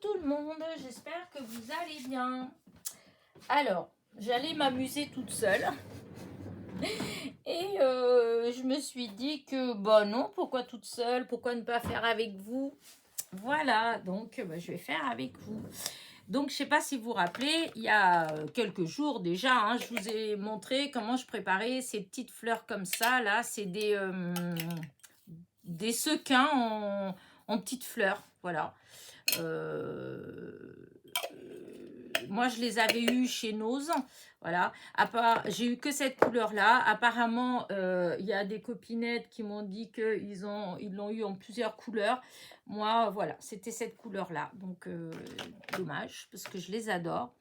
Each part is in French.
tout le monde, j'espère que vous allez bien. Alors, j'allais m'amuser toute seule et je me suis dit que bah non, pourquoi toute seule, pourquoi ne pas faire avec vous? Voilà, donc je vais faire avec vous. Donc, je ne sais pas si vous vous rappelez, il y a quelques jours déjà, hein, je vous ai montré comment je préparais ces petites fleurs comme ça. Là, c'est des sequins en petites fleurs, voilà. Moi, je les avais eus chez Nose, voilà. J'ai eu que cette couleur-là. Apparemment, il y a des copinettes qui m'ont dit qu'ils l'ont eu en plusieurs couleurs. Moi, voilà, c'était cette couleur-là. Donc, dommage, parce que je les adore.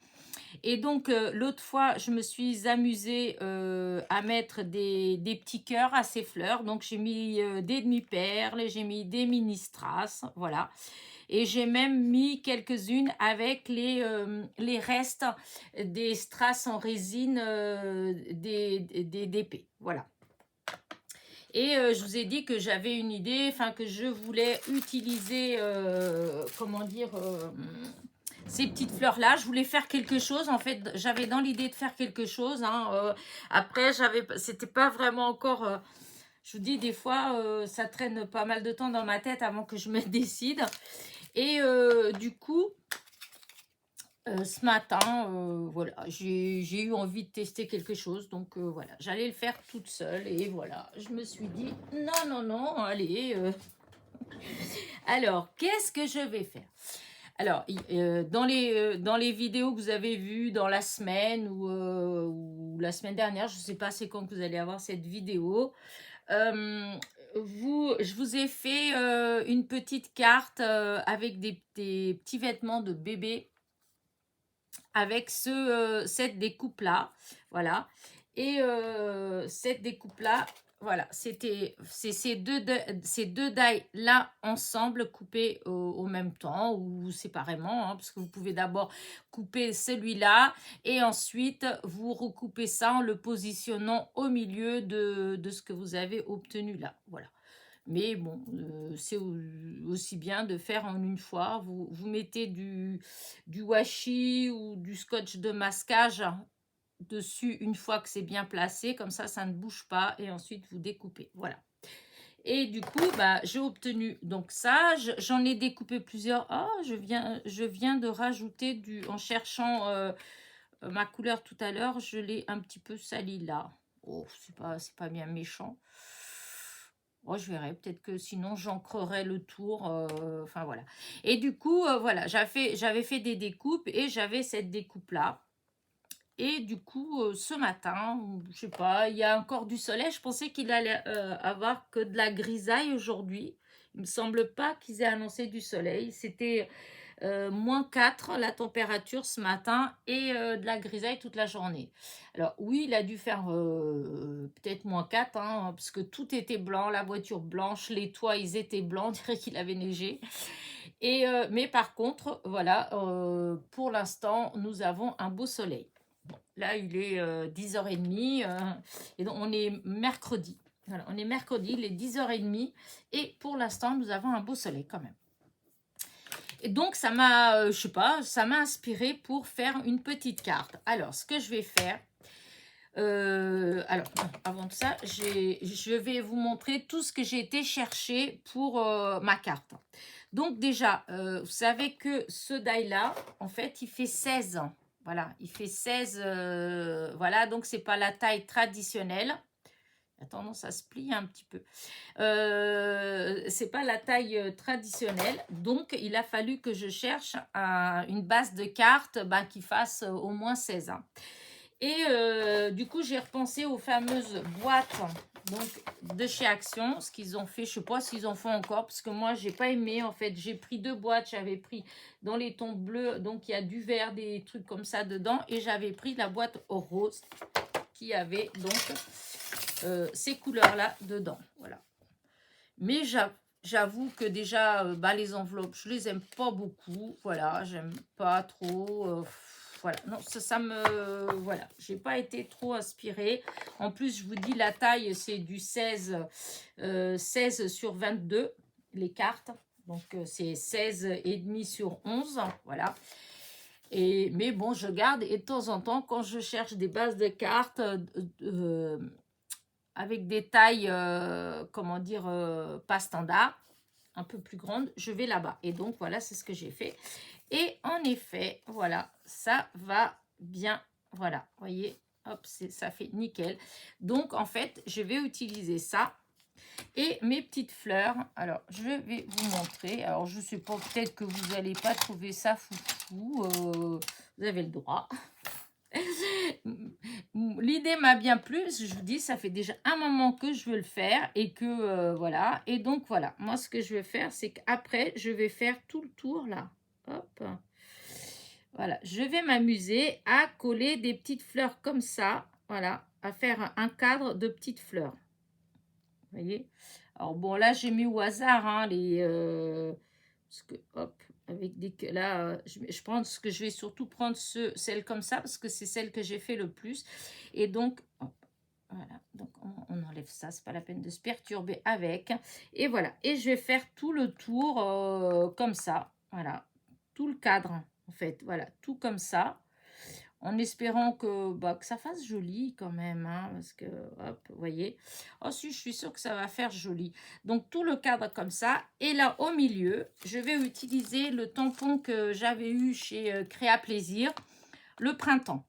Et donc, l'autre fois, je me suis amusée à mettre des petits cœurs à ces fleurs. Donc, j'ai mis des demi-perles, j'ai mis des mini-strass, voilà. Et j'ai même mis quelques-unes avec les restes des strass en résine d'épée, voilà. Et je vous ai dit que j'avais une idée, enfin que je voulais utiliser, comment dire, ces petites fleurs-là. Je voulais faire quelque chose, en fait, j'avais dans l'idée de faire quelque chose. Hein, après, c'était pas vraiment encore... je vous dis, des fois, ça traîne pas mal de temps dans ma tête avant que je me décide. Et du coup, ce matin, voilà, j'ai eu envie de tester quelque chose. Donc, voilà, j'allais le faire toute seule. Et voilà, je me suis dit, non, allez. Alors, qu'est-ce que je vais faire? Alors, dans les vidéos que vous avez vues dans la semaine ou la semaine dernière, je ne sais pas c'est quand que vous allez avoir cette vidéo, je vous ai fait une petite carte avec des petits vêtements de bébé avec cette découpe-là, voilà. Et cette découpe-là, voilà, c'est ces deux die-là ensemble, coupés au même temps ou séparément, hein, parce que vous pouvez d'abord couper celui-là et ensuite vous recoupez ça en le positionnant au milieu de ce que vous avez obtenu là, voilà. Mais bon, c'est aussi bien de faire en une fois. Vous mettez du washi ou du scotch de masquage dessus une fois que c'est bien placé. Comme ça ne bouge pas. Et ensuite, vous découpez. Voilà. Et du coup, j'ai obtenu donc ça. J'en ai découpé plusieurs. Ah, je viens de rajouter en cherchant ma couleur tout à l'heure. Je l'ai un petit peu sali là. Oh, c'est pas bien méchant. Oh, je verrai, peut-être que sinon j'ancrerai le tour, enfin voilà. Et du coup, voilà, j'avais fait des découpes et j'avais cette découpe-là. Et du coup, ce matin, je sais pas, il y a encore du soleil. Je pensais qu'il allait avoir que de la grisaille aujourd'hui. Il me semble pas qu'ils aient annoncé du soleil. C'était -4 la température ce matin et de la grisaille toute la journée. Alors oui, il a dû faire peut-être -4, hein, parce que tout était blanc, la voiture blanche, les toits ils étaient blancs, on dirait qu'il avait neigé. Et, mais par contre, voilà, pour l'instant, nous avons un beau soleil. Bon, là, il est 10h30 et donc on est mercredi. Voilà, on est mercredi, il est 10h30 et pour l'instant, nous avons un beau soleil quand même. Et donc, ça m'a, je sais pas, ça m'a inspiré pour faire une petite carte. Alors, ce que je vais faire, alors, avant de ça, je vais vous montrer tout ce que j'ai été chercher pour ma carte. Donc, déjà, vous savez que ce die-là, en fait, il fait 16. Voilà, il fait 16, voilà, donc c'est pas la taille traditionnelle. Attends, non, ça se plie un petit peu. C'est pas la taille traditionnelle. Donc, il a fallu que je cherche une base de cartes qui fasse au moins 16 ans. Et du coup, j'ai repensé aux fameuses boîtes donc, de chez Action. Ce qu'ils ont fait, je sais pas s'ils en font encore, parce que moi, j'ai pas aimé. En fait, j'ai pris 2 boîtes. J'avais pris dans les tons bleus, donc il y a du vert, des trucs comme ça dedans. Et j'avais pris la boîte au rose qui avait donc ces couleurs-là dedans. Voilà. Mais j'avoue que déjà, les enveloppes, je les aime pas beaucoup. Voilà, j'aime pas trop. Voilà, non, ça me... Voilà, j'ai pas été trop inspirée. En plus, je vous dis, la taille, c'est du 16 sur 22, les cartes. Donc, c'est 16,5 sur 11. Voilà. Mais bon, je garde. Et de temps en temps, quand je cherche des bases de cartes avec des tailles, comment dire, pas standard, un peu plus grandes, je vais là-bas. Et donc, voilà, c'est ce que j'ai fait. Et en effet, voilà, ça va bien. Voilà, voyez, hop, ça fait nickel. Donc, en fait, je vais utiliser ça. Et mes petites fleurs, alors je vais vous montrer. Alors je sais pas, peut-être que vous n'allez pas trouver ça foufou. Vous avez le droit. L'idée m'a bien plu, parce que je vous dis, ça fait déjà un moment que je veux le faire. Et que voilà. Et donc voilà, moi ce que je vais faire, c'est qu'après, je vais faire tout le tour là. Hop. Voilà, je vais m'amuser à coller des petites fleurs comme ça. Voilà, à faire un cadre de petites fleurs. Vous voyez? Alors bon, là, j'ai mis au hasard, hein, parce que, hop, avec des... Là, je prends ce que je vais surtout prendre celle comme ça, parce que c'est celle que j'ai fait le plus. Et donc, hop, voilà. Donc, on enlève ça. C'est pas la peine de se perturber avec. Et voilà. Et je vais faire tout le tour comme ça. Voilà. Tout le cadre, en fait. Voilà. Tout comme ça, en espérant que ça fasse joli quand même, hein, parce que, hop, vous voyez. Oh si, je suis sûre que ça va faire joli. Donc, tout le cadre comme ça. Et là, au milieu, je vais utiliser le tampon que j'avais eu chez Créa Plaisir, le printemps,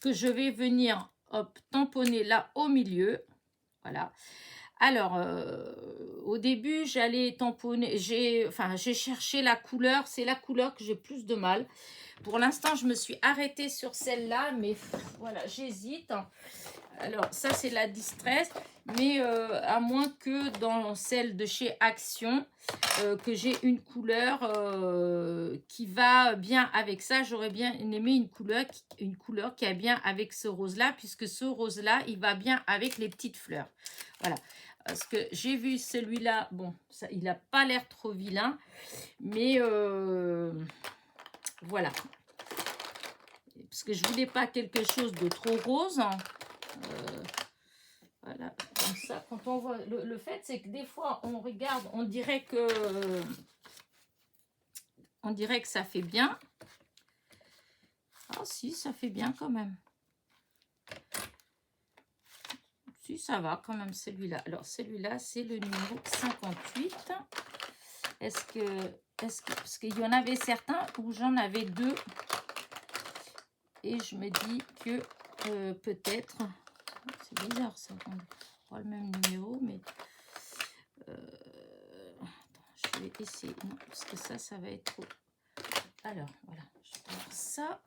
que je vais venir, hop, tamponner là au milieu. Voilà. Alors, au début, j'allais tamponner, j'ai cherché la couleur, c'est la couleur que j'ai plus de mal. Pour l'instant, je me suis arrêtée sur celle-là, mais voilà, j'hésite. Alors, ça, c'est la Distress, mais à moins que dans celle de chez Action, que j'ai une couleur qui va bien avec ça. J'aurais bien aimé une couleur qui a bien avec ce rose-là, puisque ce rose-là, il va bien avec les petites fleurs. Voilà. Parce que j'ai vu celui-là, bon, ça, il n'a pas l'air trop vilain, mais voilà. Parce que je voulais pas quelque chose de trop rose. Voilà, comme ça, quand on voit... Le fait, c'est que des fois, on regarde, on dirait que ça fait bien. Ah si, ça fait bien quand même. Si, ça va quand même, celui-là. Alors, celui-là, c'est le numéro 58. Parce qu'il y en avait certains où j'en avais deux. Et je me dis que peut-être... C'est bizarre, ça. On pas le même numéro, mais... Attends, je vais essayer. Non, parce que ça va être trop... Alors, voilà. Je vais faire ça.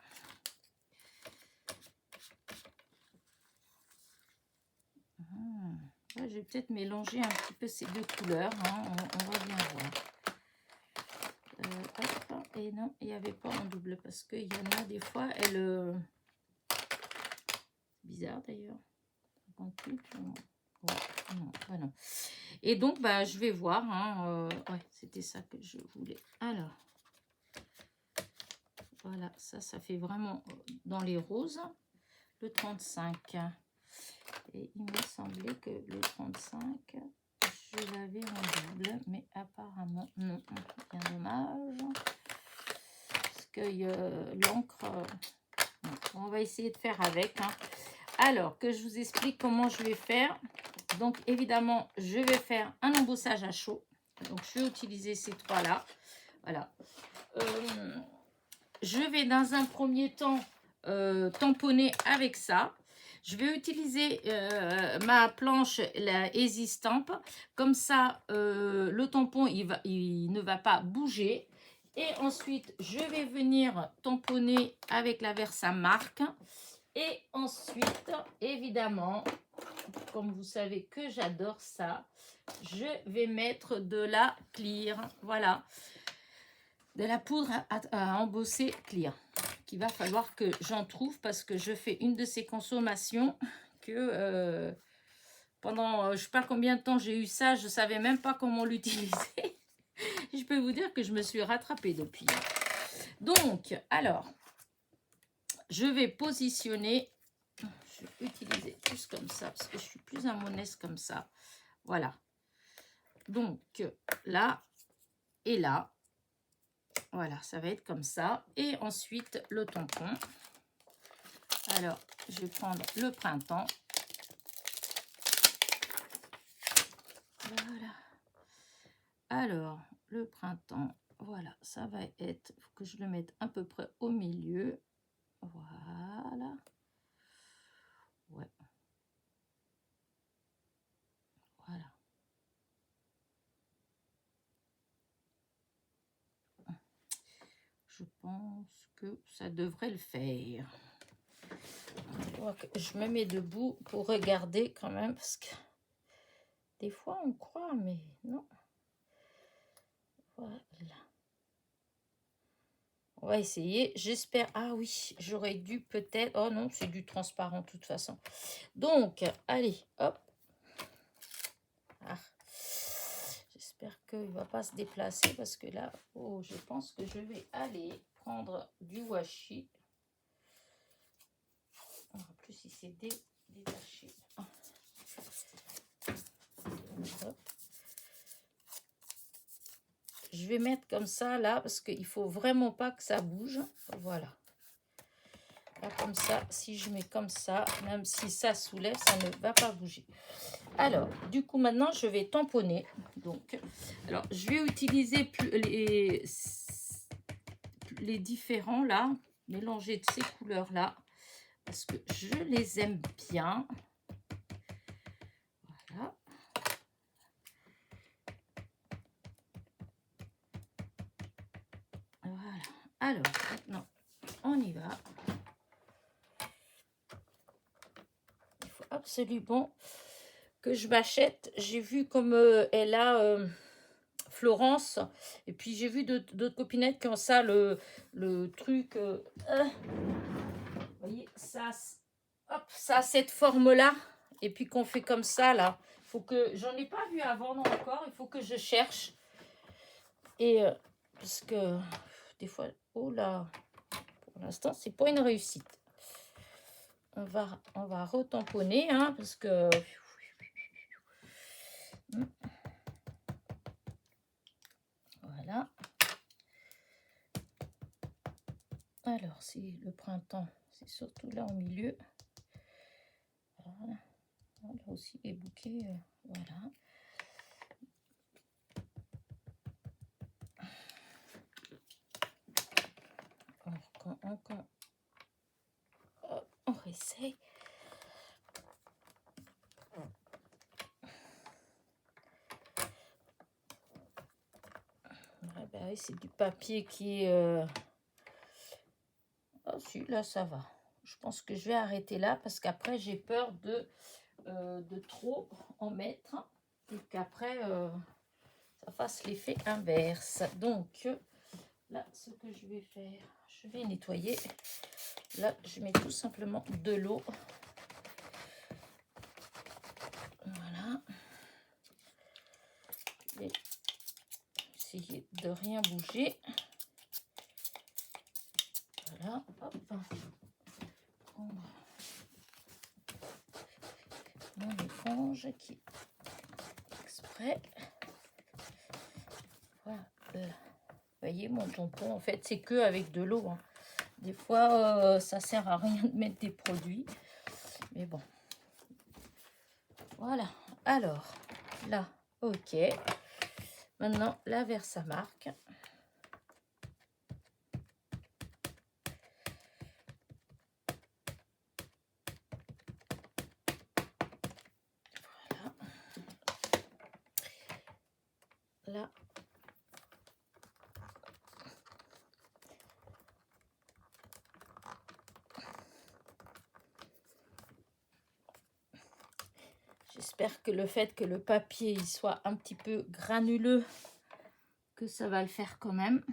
Ouais, je vais peut-être mélanger un petit peu ces deux couleurs. Hein. On va bien voir. Hop, et non, il n'y avait pas en double parce qu'il y en a des fois, elle... Bizarre d'ailleurs. 58, non. Ouais, non, ouais, non. Et donc, bah, je vais voir. Hein, ouais, c'était ça que je voulais. Alors, voilà, ça fait vraiment dans les roses. Le 35. Et il me semblait que le 35, je l'avais en double, mais apparemment, non. Bien dommage. Parce que l'encre, on va essayer de faire avec. Hein. Alors, que je vous explique comment je vais faire. Donc, évidemment, je vais faire un embossage à chaud. Donc, je vais utiliser ces trois-là. Voilà. Je vais, dans un premier temps, tamponner avec ça. Je vais utiliser ma planche, la Easy Stamp. Comme ça, le tampon, il ne va pas bouger. Et ensuite, je vais venir tamponner avec la Versamark. Et ensuite, évidemment, comme vous savez que j'adore ça, je vais mettre de la clear. Voilà. De la poudre à embosser clear. Qu'il va falloir que j'en trouve parce que je fais une de ces consommations que pendant je ne sais pas combien de temps j'ai eu ça, je ne savais même pas comment l'utiliser. Je peux vous dire que je me suis rattrapée depuis. Donc, alors, je vais positionner, je vais utiliser plus comme ça parce que je suis plus à mon aise comme ça. Voilà. Donc, là, Et là, voilà, ça va être comme ça. Et ensuite, le tampon. Alors, je vais prendre le printemps. Voilà. Alors, le printemps, voilà, ça va être, il faut que je le mette à peu près au milieu. Voilà. Ouais. Voilà. Je pense que ça devrait le faire. Je me mets debout pour regarder quand même, parce que des fois on croit, mais non. Voilà. On va essayer. J'espère. Ah oui, j'aurais dû peut-être. Oh non, c'est du transparent de toute façon. Donc, allez, hop. Ah. J'espère qu'il ne va pas se déplacer parce que là, oh, je pense que je vais aller prendre du washi. En plus, il s'est détaché. Je vais mettre comme ça là parce qu'il ne faut vraiment pas que ça bouge. Voilà. Là, comme ça, si je mets comme ça, même si ça soulève, ça ne va pas bouger. Alors, du coup, maintenant, je vais tamponner. Donc, alors, je vais utiliser les différents là, mélanger de ces couleurs là, parce que je les aime bien. Voilà. Voilà. Alors, maintenant, on y va. Il faut absolument que je m'achète. J'ai vu comme elle a Florence, et puis j'ai vu d'autres copinettes qui ont ça, le truc. Vous voyez, ça, hop, ça a cette forme-là, et puis qu'on fait comme ça, là. Faut que, j'en ai pas vu avant non encore, il faut que je cherche. Et parce que des fois, oh là, pour l'instant, c'est pas une réussite. On va retamponner, hein, parce que... Voilà. Alors, si le printemps, c'est surtout là au milieu. Voilà. Là aussi, les bouquets, voilà. Encore. On essaye. Ah bah oui, c'est du papier qui est... Oh si, là ça va. Je pense que je vais arrêter là parce qu'après j'ai peur de trop en mettre et qu'après ça fasse l'effet inverse. Donc là, ce que je vais faire, je vais nettoyer. Là, je mets tout simplement de l'eau. Voilà. Et essayer de rien bouger. Voilà. Hop. Prendre mon éponge qui est exprès. Voilà. Vous voyez, mon tampon, en fait, c'est que avec de l'eau. Hein. Des fois, ça sert à rien de mettre des produits. Mais bon. Voilà. Alors, là, ok. Maintenant, la Versamark. Voilà. Là. J'espère que le fait que le papier il soit un petit peu granuleux, que ça va le faire quand même.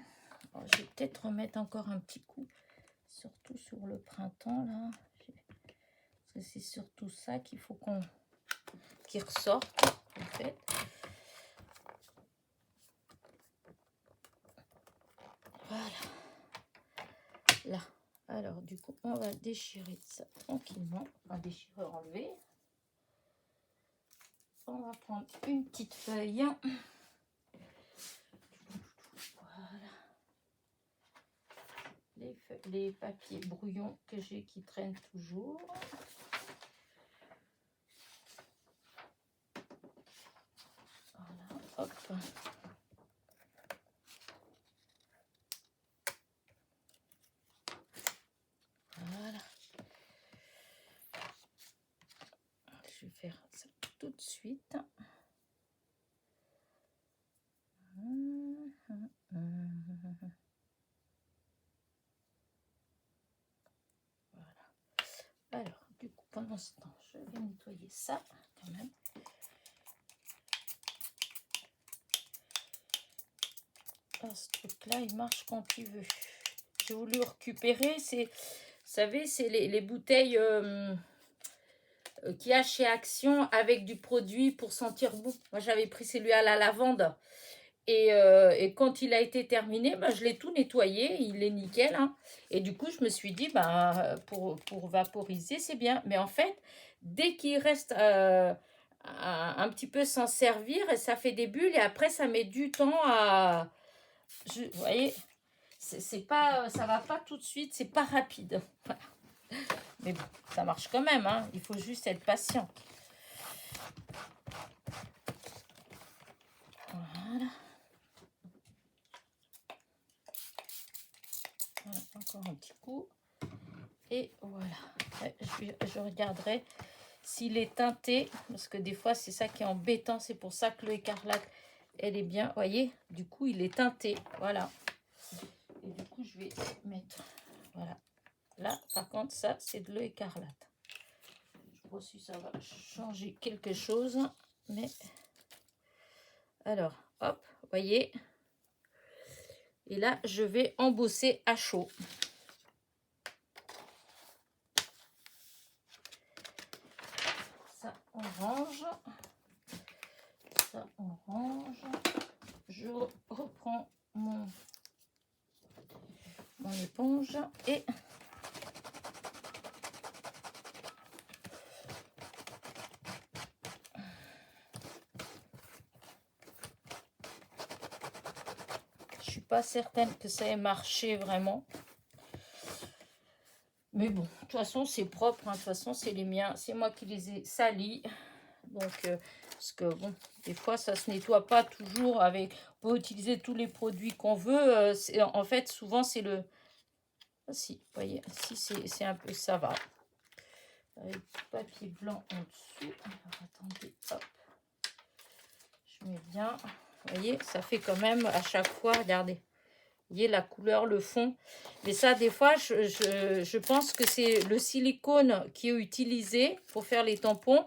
Alors, je vais peut-être remettre encore un petit coup, surtout sur le printemps là. Parce que c'est surtout ça qu'il faut qu'il ressorte en fait. Voilà. Là. Alors du coup, on va déchirer ça tranquillement. On va déchirer, enlever. On va prendre une petite feuille. les papiers brouillons que j'ai qui traînent toujours. Voilà, hop. Voilà. Je vais faire ça tout de suite. Voilà. Alors, du coup, pendant ce temps, je vais nettoyer ça quand même. Ah, ce truc-là, il marche quand il veut. J'ai voulu récupérer, vous savez, c'est les bouteilles qu'il y a chez Action avec du produit pour sentir bon. Moi, j'avais pris celui à la lavande. Et quand il a été terminé, bah, je l'ai tout nettoyé, il est nickel. Hein. Et du coup, je me suis dit, bah, pour vaporiser, c'est bien. Mais en fait, dès qu'il reste un petit peu s'en servir, ça fait des bulles et après, ça met du temps à... vous voyez, c'est pas, ça va pas tout de suite, c'est pas rapide. Voilà. Mais bon, ça marche quand même, hein. Il faut juste être patient. Voilà. Voilà, encore un petit coup. Et voilà. Ouais, je regarderai s'il est teinté, parce que des fois, c'est ça qui est embêtant. C'est pour ça que le écarlate, elle est bien. Vous voyez, du coup, il est teinté. Voilà. Et du coup, je vais mettre... Voilà. Là, par contre, ça, c'est de l'eau écarlate. Je pense que ça va changer quelque chose. Mais... Alors, hop, vous voyez. Et là, je vais embosser à chaud. Ça, on range. Ça, on range. Je reprends mon éponge et je suis pas certaine que ça ait marché vraiment. Mais bon, de toute façon, c'est propre. Hein. De toute façon, c'est les miens. C'est moi qui les ai salis. Donc, parce que bon, des fois, ça se nettoie pas toujours avec... On peut utiliser tous les produits qu'on veut. En fait, souvent, c'est le... Ah, si, vous voyez, si c'est un peu... Ça va. Avec du papier blanc en dessous. Alors, attendez, hop. Je mets bien. Vous voyez, ça fait quand même à chaque fois, regardez. Vous voyez la couleur, le fond. Mais ça, des fois, je pense que c'est le silicone qui est utilisé pour faire les tampons.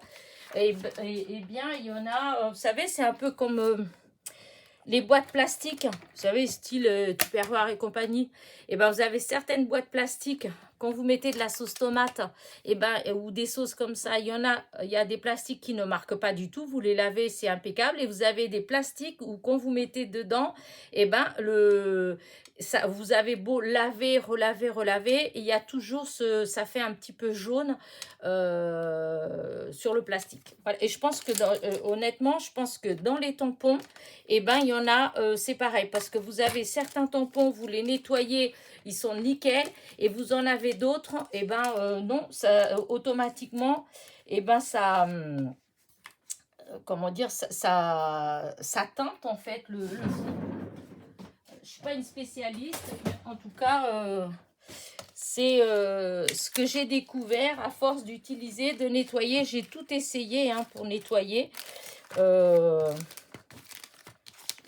Et bien, il y en a, vous savez, c'est un peu comme les boîtes plastiques. Vous savez, style Tupperware et compagnie. Et ben, vous avez certaines boîtes plastiques. Quand vous mettez de la sauce tomate ou des sauces comme ça, il y a des plastiques qui ne marquent pas du tout. Vous les lavez, c'est impeccable. Et vous avez des plastiques où quand vous mettez dedans, vous avez beau laver, relaver, il y a toujours ça fait un petit peu jaune sur le plastique. Voilà. Et je pense que, honnêtement, je pense que dans les tampons, il y en a, c'est pareil. Parce que vous avez certains tampons, vous les nettoyez, ils sont nickel. Et vous en avez d'autres, non, ça, automatiquement, ça... comment dire, ça teinte en fait le fond. Je suis pas une spécialiste, mais en tout cas, c'est ce que j'ai découvert à force d'utiliser, de nettoyer. J'ai tout essayé pour nettoyer. Il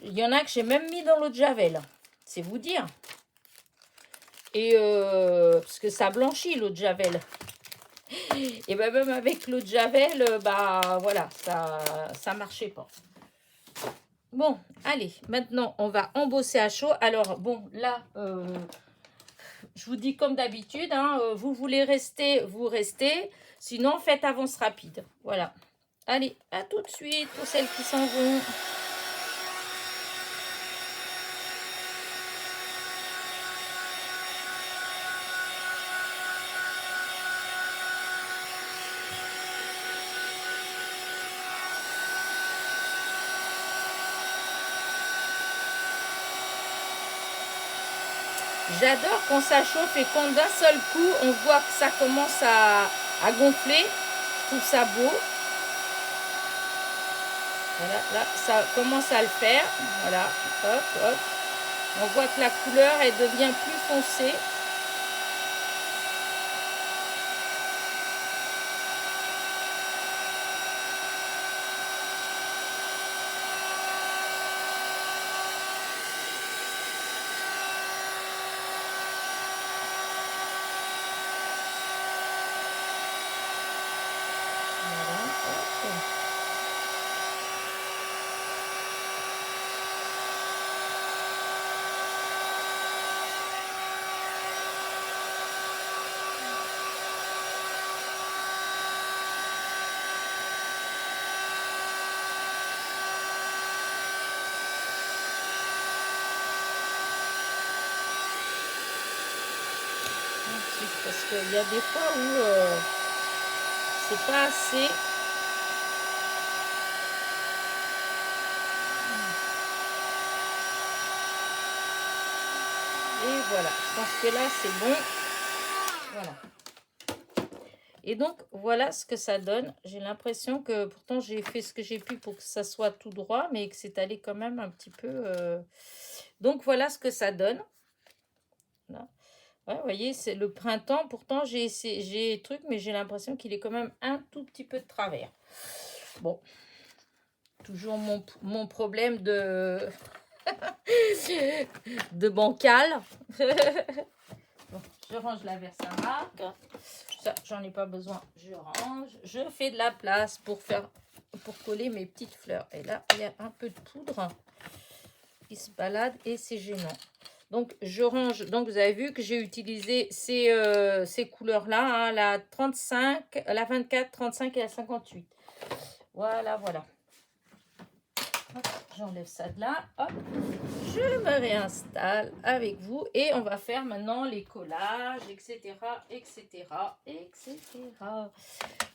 y en a que j'ai même mis dans l'eau de Javel, c'est vous dire. Et parce que ça blanchit l'eau de Javel. Et même avec l'eau de Javel, voilà, ça marchait pas. Bon, allez, maintenant, on va embosser à chaud. Alors, bon, là, je vous dis comme d'habitude, vous voulez rester, vous restez. Sinon, faites avance rapide. Voilà. Allez, à tout de suite pour celles qui s'en vont. J'adore quand ça chauffe et quand d'un seul coup, on voit que ça commence à gonfler. Je trouve ça beau. Voilà, là, ça commence à le faire. Voilà, hop, hop. On voit que la couleur, elle devient plus foncée. Voilà, hop. Ensuite, parce qu'il y a des fois où c'est pas assez. Et voilà, je pense que là c'est bon. Voilà. Et donc voilà ce que ça donne. J'ai l'impression que pourtant j'ai fait ce que j'ai pu pour que ça soit tout droit, mais que c'est allé quand même un petit peu. Donc voilà ce que ça donne. Là. Ouais, vous voyez, c'est le printemps. Pourtant j'ai truc, mais j'ai l'impression qu'il est quand même un tout petit peu de travers. Bon, toujours mon problème de de bancal. Bon, je range la Versamark. Ça, j'en ai pas besoin. Je range. Je fais de la place pour coller mes petites fleurs. Et là, il y a un peu de poudre qui se balade et c'est gênant. Donc, je range. Donc, vous avez vu que j'ai utilisé ces couleurs-là, hein, la 35, la 24, 35 et la 58. Voilà, voilà. J'enlève ça de là. Hop. Je me réinstalle avec vous et on va faire maintenant les collages, etc., etc., etc.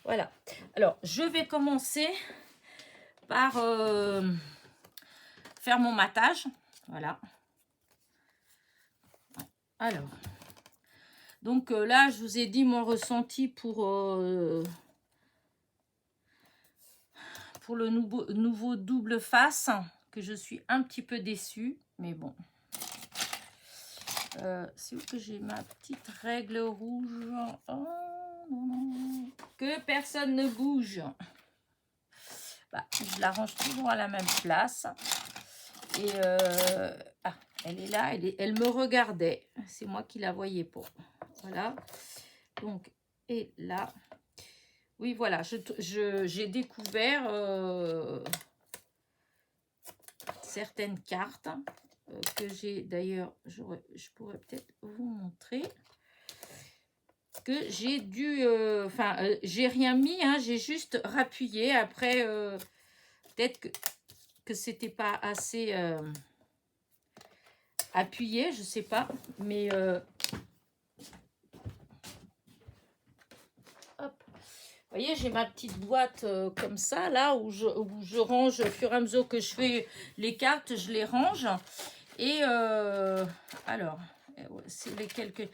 Voilà. Alors, je vais commencer par faire mon matage. Voilà. Alors, donc là, je vous ai dit mon ressenti pour le nouveau double face, que je suis un petit peu déçue, mais bon. C'est où que j'ai ma petite règle rouge? Oh, non. Que personne ne bouge. Bah, je la range toujours à la même place. Et elle est là, elle me regardait. C'est moi qui la voyais pas. Voilà. Donc, et là. Oui, voilà, j'ai découvert certaines cartes que j'ai d'ailleurs, je pourrais peut-être vous montrer, que j'ai dû, j'ai rien mis, hein, j'ai juste rappuyé. Après, peut-être que c'était pas assez appuyé, je sais pas, mais hop. Vous voyez, j'ai ma petite boîte comme ça, là, où je range au fur et à mesure que je fais les cartes, je les range. Et alors, c'est les quelques...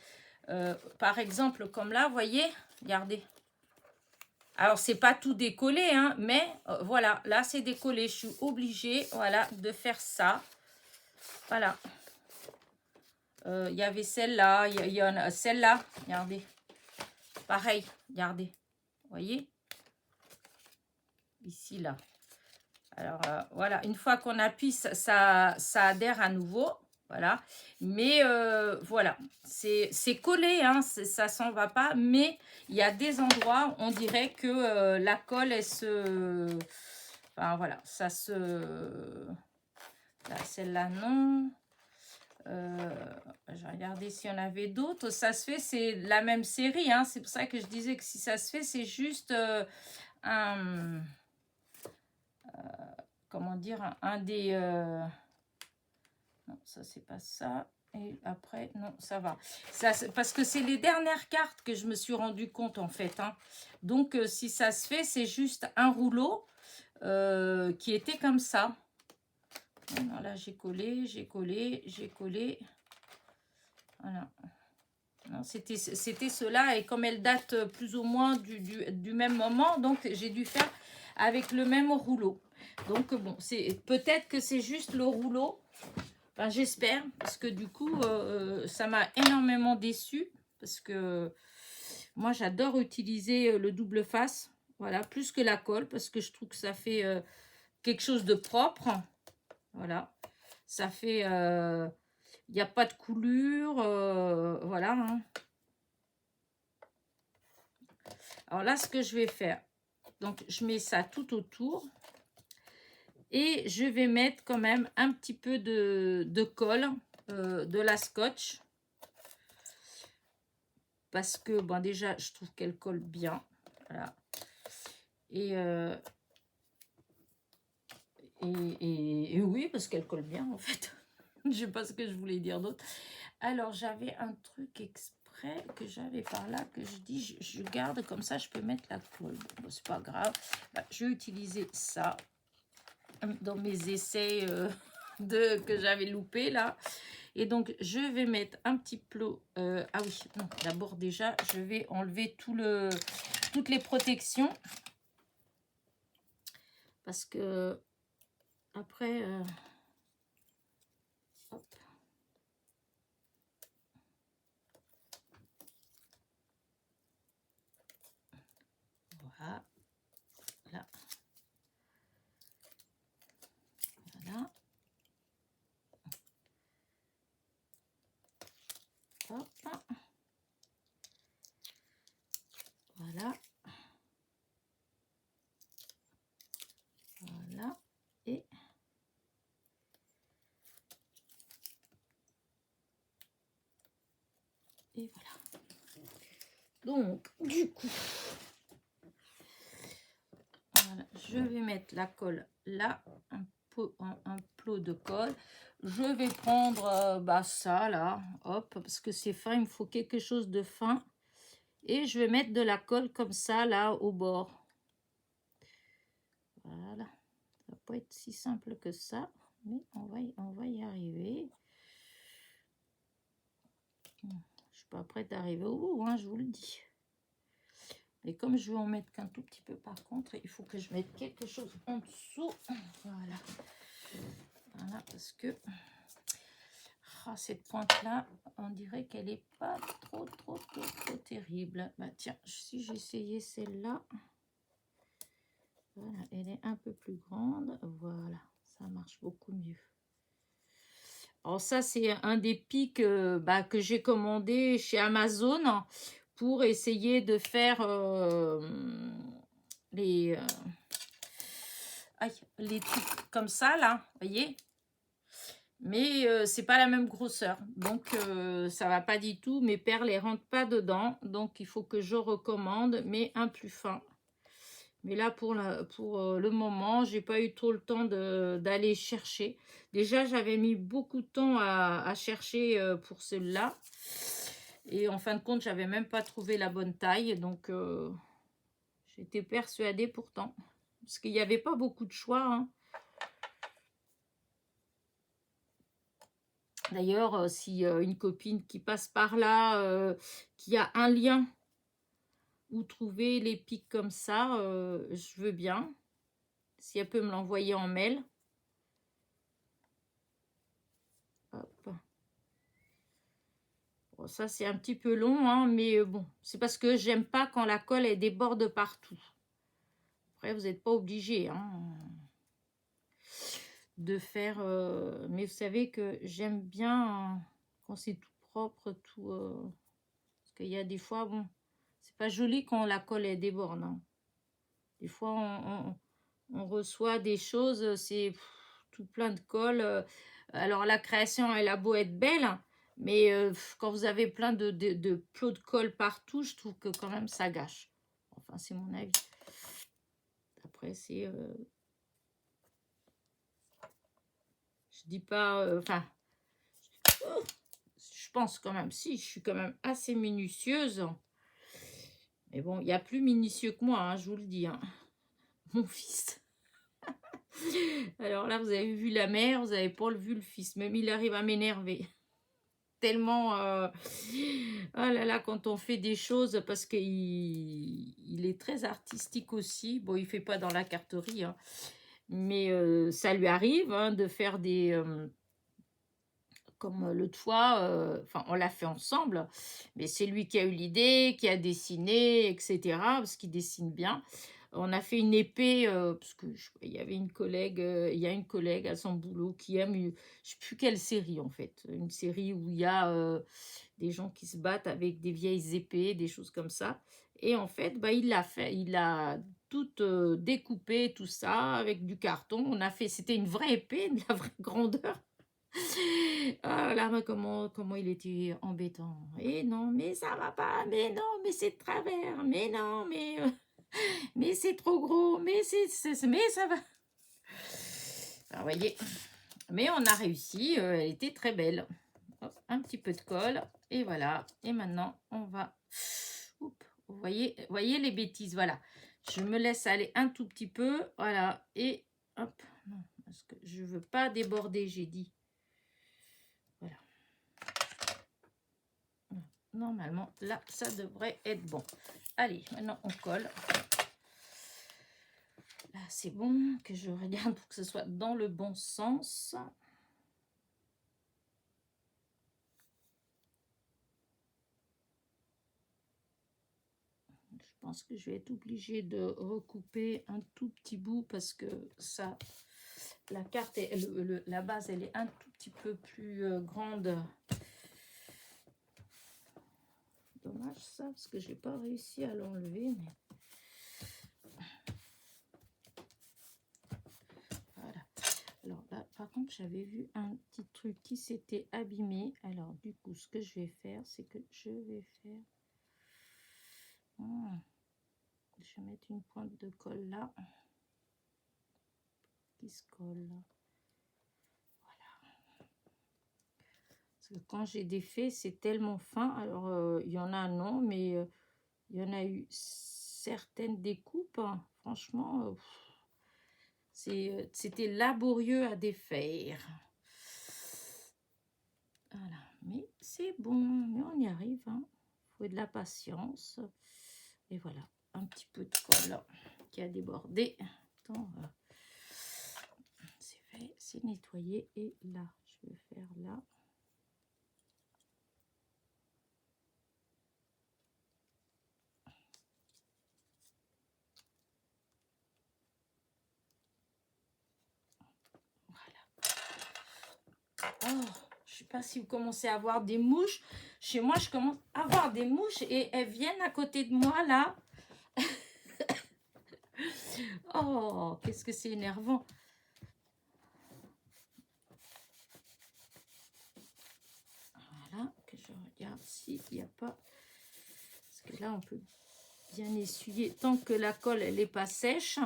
par exemple, comme là, vous voyez, regardez. Alors, c'est pas tout décollé, hein, mais voilà, là, c'est décollé. Je suis obligée, voilà, de faire ça. Voilà. Il y avait celle-là, il y en a celle-là, regardez. Pareil, regardez. Vous voyez? Ici, là. Alors, voilà, une fois qu'on appuie, ça adhère à nouveau. Voilà. Mais voilà, c'est collé, hein, ça s'en va pas. Mais il y a des endroits, on dirait que la colle, elle se... Enfin, voilà, ça se... Là, celle-là, non. Je vais regarder s'il y en avait d'autres. Ça se fait, c'est la même série, hein. C'est pour ça que je disais que si ça se fait, c'est juste un... comment dire, un des... Non, ça, c'est pas ça. Et après, non, ça va. Ça, parce que c'est les dernières cartes que je me suis rendu compte, en fait. Hein. Donc, si ça se fait, c'est juste un rouleau qui était comme ça. Non, là, j'ai collé, j'ai collé, j'ai collé. Voilà. C'était cela, et comme elle date plus ou moins du même moment, donc j'ai dû faire avec le même rouleau. Donc bon, peut-être que c'est juste le rouleau, enfin, j'espère, parce que du coup ça m'a énormément déçue, parce que moi j'adore utiliser le double face, voilà, plus que la colle, parce que je trouve que ça fait quelque chose de propre, voilà, ça fait, il n'y a pas de coulure, voilà, hein. Alors là, ce que je vais faire, donc je mets ça tout autour et je vais mettre quand même un petit peu de colle, de la scotch, parce que bon, déjà je trouve qu'elle colle bien, voilà. Et, et oui, parce qu'elle colle bien en fait. Je sais pas ce que je voulais dire d'autre. Alors j'avais un truc exprès que j'avais par là, que je dis je garde, comme ça je peux mettre la colle. Bon, c'est pas grave. Bah, je vais utiliser ça dans mes essais que j'avais loupé là. Et donc je vais mettre un petit plot, ah oui, non, d'abord déjà je vais enlever toutes les protections, parce que après hop. Voilà, là, voilà, hop, voilà, voilà, et voilà. Donc du coup, voilà, je vais mettre la colle là, un plot de colle. Je vais prendre bah, ça là, hop, parce que c'est fin, il me faut quelque chose de fin. Et je vais mettre de la colle comme ça là au bord. Voilà, ça va pas être si simple que ça, mais on va y arriver. Je suis pas prête à arriver au bout, hein, je vous le dis. Et comme je vais en mettre qu'un tout petit peu, par contre, il faut que je mette quelque chose en dessous. Voilà. Voilà, parce que cette pointe-là, on dirait qu'elle n'est pas trop terrible. Bah tiens, si j'essayais celle-là, voilà, elle est un peu plus grande. Voilà, ça marche beaucoup mieux. Alors ça, c'est un des pics bah, que j'ai commandé chez Amazon pour essayer de faire les trucs comme ça, là, voyez. Mais c'est pas la même grosseur, donc ça va pas du tout. Mes perles, elles rentrent pas dedans, donc il faut que je recommande, mais un plus fin. Mais là, pour le moment, j'ai pas eu trop le temps d'aller chercher. Déjà, j'avais mis beaucoup de temps à chercher pour celle-là. Et en fin de compte, j'avais même pas trouvé la bonne taille. Donc, j'étais persuadée pourtant. Parce qu'il n'y avait pas beaucoup de choix, hein. D'ailleurs, si une copine qui passe par là, qui a un lien où trouver les pics comme ça, je veux bien. Si elle peut me l'envoyer en mail. Hop. Bon, ça, c'est un petit peu long, hein, mais bon, c'est parce que j'aime pas quand la colle, elle déborde partout. Après, vous n'êtes pas obligé, hein, de faire... mais vous savez que j'aime bien quand c'est tout propre, tout... parce qu'il y a des fois, bon, c'est pas joli quand la colle, elle déborde, hein. Des fois, on reçoit des choses, c'est tout plein de colle. Alors, la création, elle a beau être belle, mais quand vous avez plein de plots de colle partout, je trouve que quand même, ça gâche. Enfin, c'est mon avis. Après, c'est... je dis pas... Enfin, je pense quand même, si, je suis quand même assez minutieuse. Mais bon, il y a plus minutieux que moi, hein, je vous le dis, hein. Mon fils. Alors là, vous avez vu la mère, vous n'avez pas vu le fils. Même il arrive à m'énerver. tellement... oh là là, quand on fait des choses, parce qu'il est très artistique aussi. Bon, il fait pas dans la carterie, hein, mais ça lui arrive hein, de faire des... comme l'autre fois, enfin, on l'a fait ensemble, mais c'est lui qui a eu l'idée, qui a dessiné, etc., parce qu'il dessine bien. On a fait une épée, parce que il y avait une collègue, il y a une collègue à son boulot qui aime, je sais plus quelle série en fait, une série où il y a des gens qui se battent avec des vieilles épées, des choses comme ça. Et en fait, bah, il l'a fait, il a tout découpé, tout ça, avec du carton. On a fait, c'était une vraie épée, de la vraie grandeur. Ah là, mais comment il était embêtant. Et non, mais ça va pas, mais non, mais c'est de travers, mais non, mais c'est trop gros, mais ça va. Alors, vous voyez, mais on a réussi, elle était très belle. Hop, un petit peu de colle, et voilà. Et maintenant, on va... Oups, vous voyez les bêtises, voilà. Je me laisse aller un tout petit peu, voilà. Et hop, non, parce que je veux pas déborder, j'ai dit. Voilà. Normalement, là, ça devrait être bon. Allez, maintenant, on colle. Là, c'est bon, que je regarde pour que ce soit dans le bon sens. Je pense que je vais être obligée de recouper un tout petit bout parce que ça, la carte, la base, elle est un tout petit peu plus grande. Dommage ça, parce que j'ai pas réussi à l'enlever. Mais... voilà. Alors là, par contre, j'avais vu un petit truc qui s'était abîmé. Alors du coup, ce que je vais faire, c'est que je vais faire... je vais mettre une pointe de colle là. Qui se colle. Voilà. Parce que quand j'ai des faits, c'est tellement fin. Alors, il y en a non, mais il y en a eu certaines découpes. Hein. Franchement, c'était laborieux à défaire. Voilà, mais c'est bon, mais on y arrive. Hein. Faut de la patience. Et voilà, un petit peu de colle qui a débordé. Attends, c'est fait, c'est nettoyé. Et là, je vais faire là. Oh, je sais pas si vous commencez à avoir des mouches. Chez moi, je commence à avoir des mouches et elles viennent à côté de moi là. Oh, qu'est-ce que c'est énervant. Voilà, que je regarde s'il n'y a pas... parce que là, on peut bien essuyer. Tant que la colle, elle n'est pas sèche,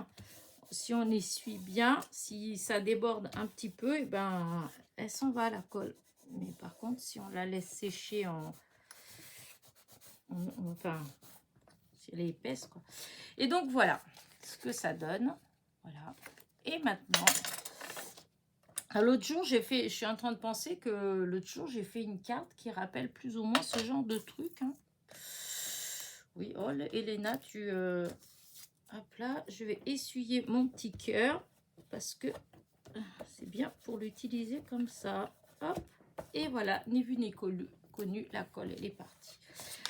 si on essuie bien, si ça déborde un petit peu, et ben, elle s'en va la colle. Mais par contre, si on la laisse sécher enfin, si elle est épaisse, quoi. Et donc, voilà ce que ça donne. Voilà. Et maintenant... l'autre jour, je suis en train de penser que l'autre jour, j'ai fait une carte qui rappelle plus ou moins ce genre de truc. Hein. Oui, oh, Elena, tu... hop là, je vais essuyer mon petit cœur parce que c'est bien pour l'utiliser comme ça. Hop, et voilà, ni vu ni connu, la colle, elle est partie.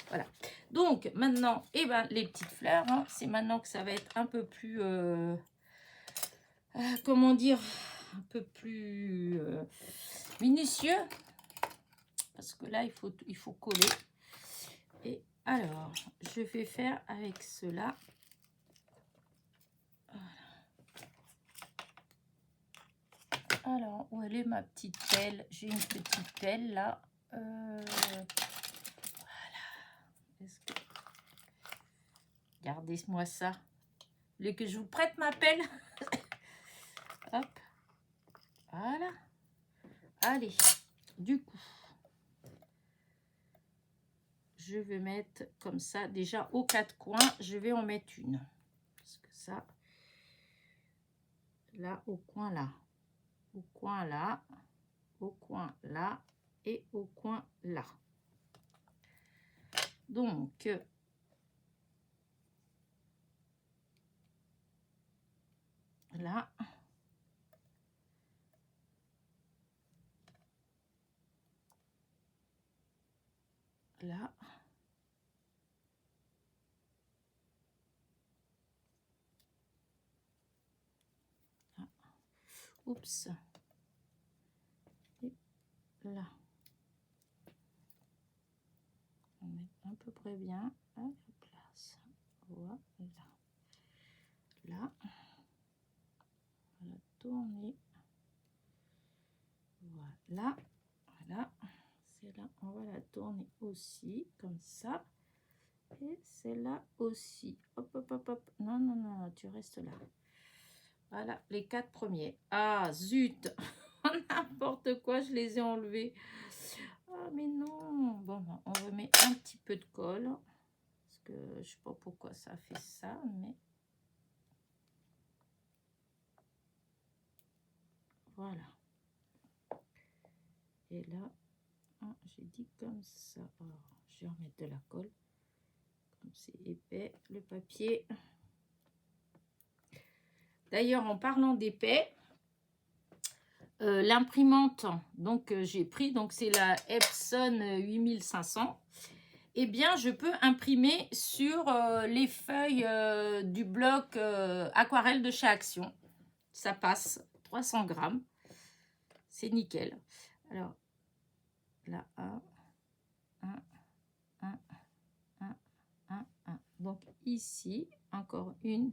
Voilà. Donc, maintenant, eh ben, les petites fleurs, hein, c'est maintenant que ça va être un peu plus... comment dire, un peu plus minutieux, parce que là il faut coller. Et alors je vais faire avec cela. Voilà. Alors où elle est ma petite pelle? J'ai une petite pelle là. Voilà. Regardez-moi ça. Vous voulez que je vous prête ma pelle? Hop. Voilà. Allez. Du coup, je vais mettre comme ça. Déjà, aux quatre coins, je vais en mettre une. Parce que ça, là, au coin là. Au coin là. Au coin là. et au coin là. Donc, là. Là. Ah. Oups. Et là. On met à peu près bien à la place. Voilà. Là. On va la tourner. Voilà. Voilà. C'est là. On va la tourner aussi comme ça. Et c'est là aussi. Hop, hop, hop, hop. Non, non, non, tu restes là. Voilà, les 4 premiers. Ah, zut. N'importe quoi, je les ai enlevés. Ah, mais non. Bon, on remet un petit peu de colle. Parce que je sais pas pourquoi ça a fait ça, mais... Voilà. Et là, j'ai dit comme ça. Alors, je vais remettre de la colle. Comme c'est épais, le papier. D'ailleurs, en parlant d'épais, l'imprimante, donc j'ai pris, donc c'est la Epson 8500. Eh bien, je peux imprimer sur les feuilles du bloc aquarelle de chez Action. Ça passe, 300 grammes. C'est nickel. Alors, là, 1, 1, 1, 1, 1. Donc, ici, encore une.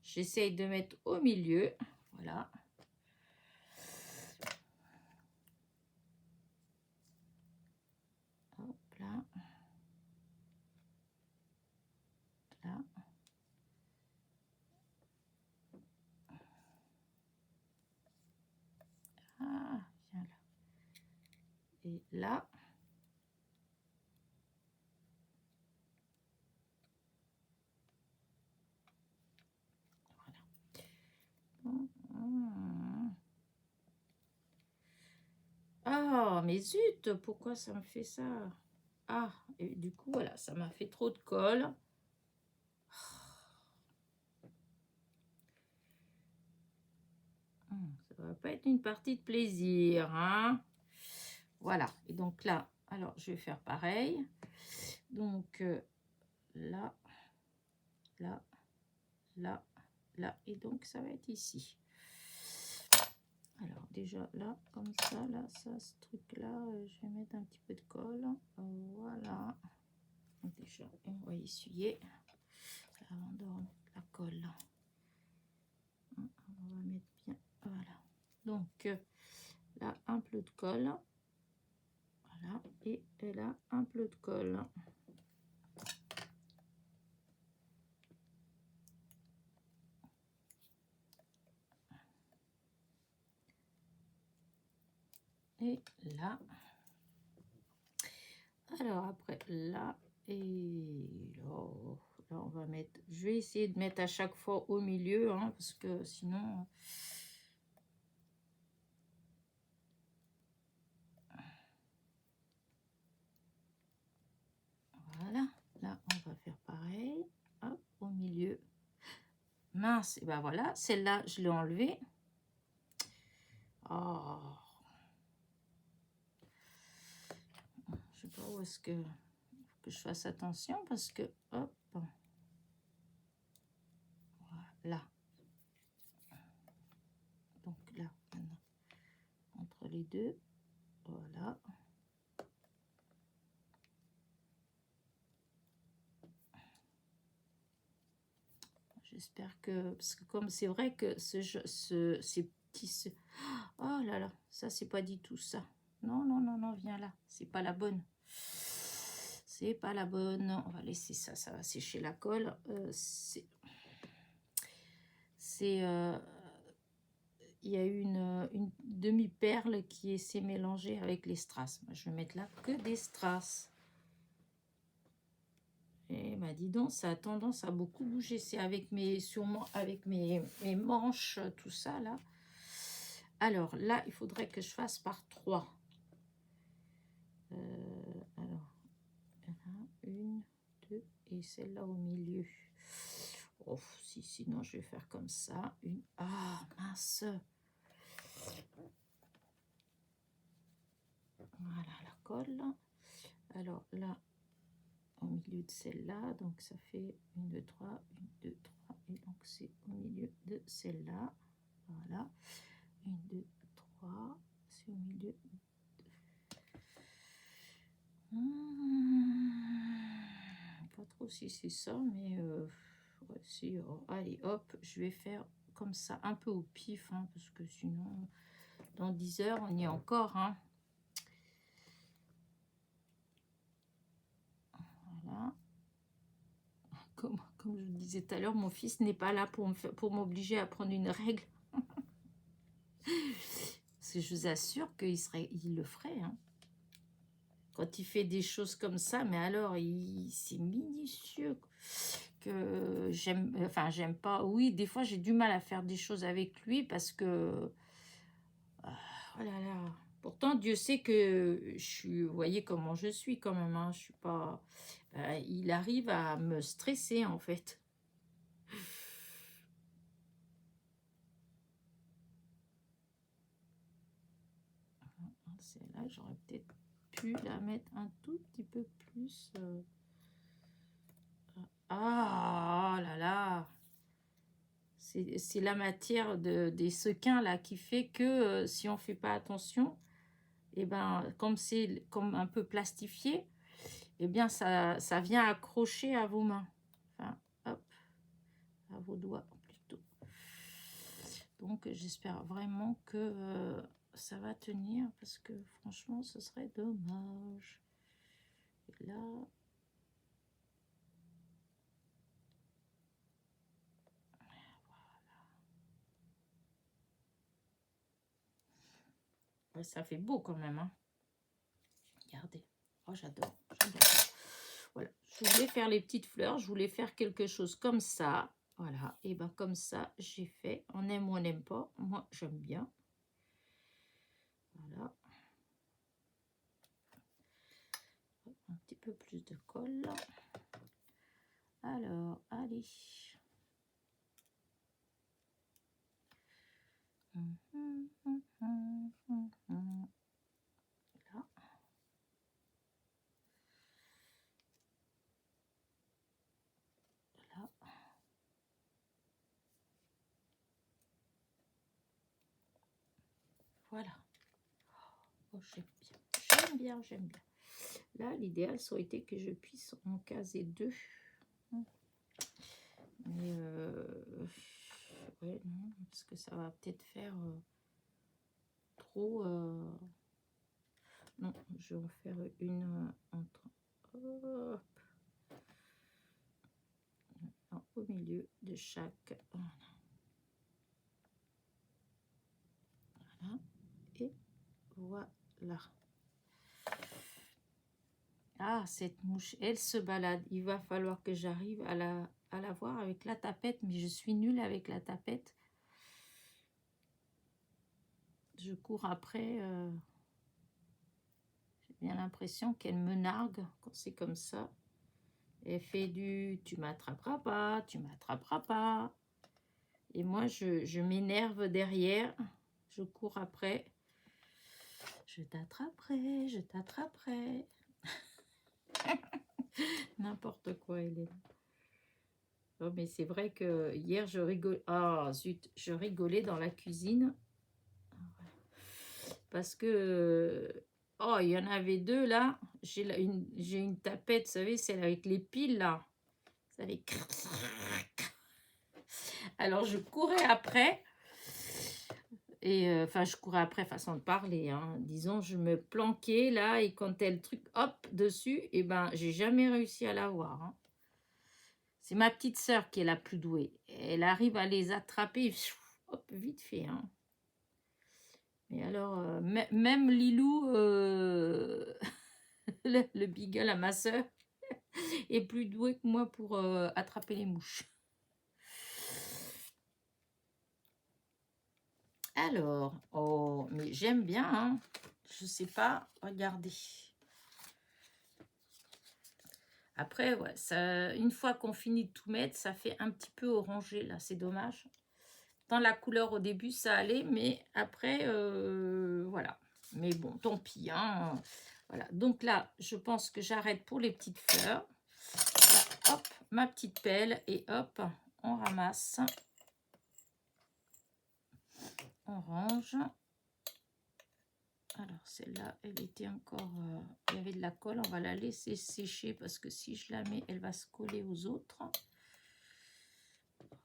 J'essaye de mettre au milieu. Voilà. Hop là. Là. Ah, viens là. Et là. Ah, mais zut, pourquoi ça me fait ça? Ah, et du coup, voilà, ça m'a fait trop de colle. Ça va pas être une partie de plaisir, hein? Voilà, et donc là, alors je vais faire pareil. Donc là, là, là, là, et donc ça va être ici. Alors déjà là, comme ça, là, ça, ce truc-là, je vais mettre un petit peu de colle. Voilà. Déjà, on va essuyer avant de remettre la colle. On va mettre bien, voilà. Donc là, un peu de colle. Voilà, et là, un peu de colle. Et là. Alors après là et là, là on va mettre, je vais essayer de mettre à chaque fois au milieu, hein, parce que sinon voilà, là on va faire pareil, hop, au milieu. Mince, et ben voilà, celle-là je l'ai enlevée. Oh, je sais pas où est-ce que je fasse attention, parce que hop, voilà, donc là maintenant, entre les deux, voilà. J'espère que, parce que comme c'est vrai que ces petits, oh là là, ça c'est pas du tout ça. Non, non, non, non, viens là, c'est pas la bonne. C'est pas la bonne. On va laisser ça, ça va sécher la colle. Il y a une demi-perle qui s'est mélangée avec les strass. Moi, je vais mettre là que des strass. Et bah dis donc, ça a tendance à beaucoup bouger. C'est avec sûrement avec mes manches, tout ça là. Alors là, il faudrait que je fasse par 3. Alors, il y en a une, deux, et celle-là au milieu. Oh, sinon je vais faire comme ça. Une. Ah, mince. Voilà la colle. Alors là, au milieu de celle-là, donc ça fait 1, 2, 3, 1, 2, 3, et donc c'est au milieu de celle-là. Voilà. 1, 2, 3, c'est au milieu. Pas trop si c'est ça, mais ouais, si, allez, hop, je vais faire comme ça, un peu au pif, hein, parce que sinon, dans 10 heures, on y est encore. Hein. Voilà. Comme je vous disais tout à l'heure, mon fils n'est pas là pour m'obliger à prendre une règle. Parce que je vous assure il le ferait. Hein. Quand il fait des choses comme ça, mais alors, c'est minutieux. Que j'aime pas. Oui, des fois, j'ai du mal à faire des choses avec lui parce que... oh là là. Pourtant, Dieu sait que je suis... Vous voyez comment je suis quand même. Hein, je suis pas... il arrive à me stresser, en fait. Celle-là, j'aurais peut-être pu la mettre un tout petit peu plus. Ah, oh là là. C'est la matière des sequins là qui fait que si on fait pas attention, et ben comme c'est comme un peu plastifié, et bien ça vient accrocher à vos mains. Enfin, hop, à vos doigts plutôt. Donc j'espère vraiment que ça va tenir parce que franchement ce serait dommage. Et là, ouais, ça fait beau quand même. Hein. Regardez. Oh, j'adore. Voilà. Je voulais faire les petites fleurs. Je voulais faire quelque chose comme ça. Voilà. Et ben comme ça, j'ai fait. On aime ou on n'aime pas. Moi, j'aime bien. Voilà. Un petit peu plus de colle. Alors, allez. Là. Là. Voilà. Oh, j'aime bien. J'aime bien, j'aime bien. Là, l'idéal, ça aurait été que je puisse en caser 2. Mais ouais, non, parce que ça va peut-être faire trop. Non, je vais en faire une entre. Hop. Non, au milieu de chaque. Voilà. Et voilà. Ah, cette mouche, elle se balade. Il va falloir que j'arrive à la voir avec la tapette, mais je suis nulle avec la tapette. Je cours après. J'ai bien l'impression qu'elle me nargue quand c'est comme ça. Elle fait du « tu m'attraperas pas, tu m'attraperas pas ». Et moi, je m'énerve derrière. Je cours après. Je t'attraperai, je t'attraperai. N'importe quoi, Hélène. Oh, mais c'est vrai que hier, je rigole. Ah, zut, je rigolais dans la cuisine. Parce que... oh, il y en avait 2, là. J'ai une tapette, vous savez, celle avec les piles, là. Ça fait... Alors, je courais après. Et enfin, je courais après, façon de parler. Hein. Disons, je me planquais, là, et quand elle truc, hop, dessus, et ben, j'ai jamais réussi à l'avoir. Hein. C'est ma petite sœur qui est la plus douée. Elle arrive à les attraper, hop, vite fait. Hein. Mais alors, même Lilou, le beagle à ma sœur, est plus doué que moi pour attraper les mouches. Alors, oh, mais j'aime bien, hein. Je sais pas, regardez. Après, ouais, ça, une fois qu'on finit de tout mettre, ça fait un petit peu orangé, là, c'est dommage. Dans la couleur, au début, ça allait, mais après, voilà. Mais bon, tant pis, hein. Voilà, donc là, je pense que j'arrête pour les petites fleurs. Là, hop, ma petite pelle, et hop, on ramasse. On range. Alors, celle-là, elle était encore... il y avait de la colle, on va la laisser sécher, parce que si je la mets, elle va se coller aux autres.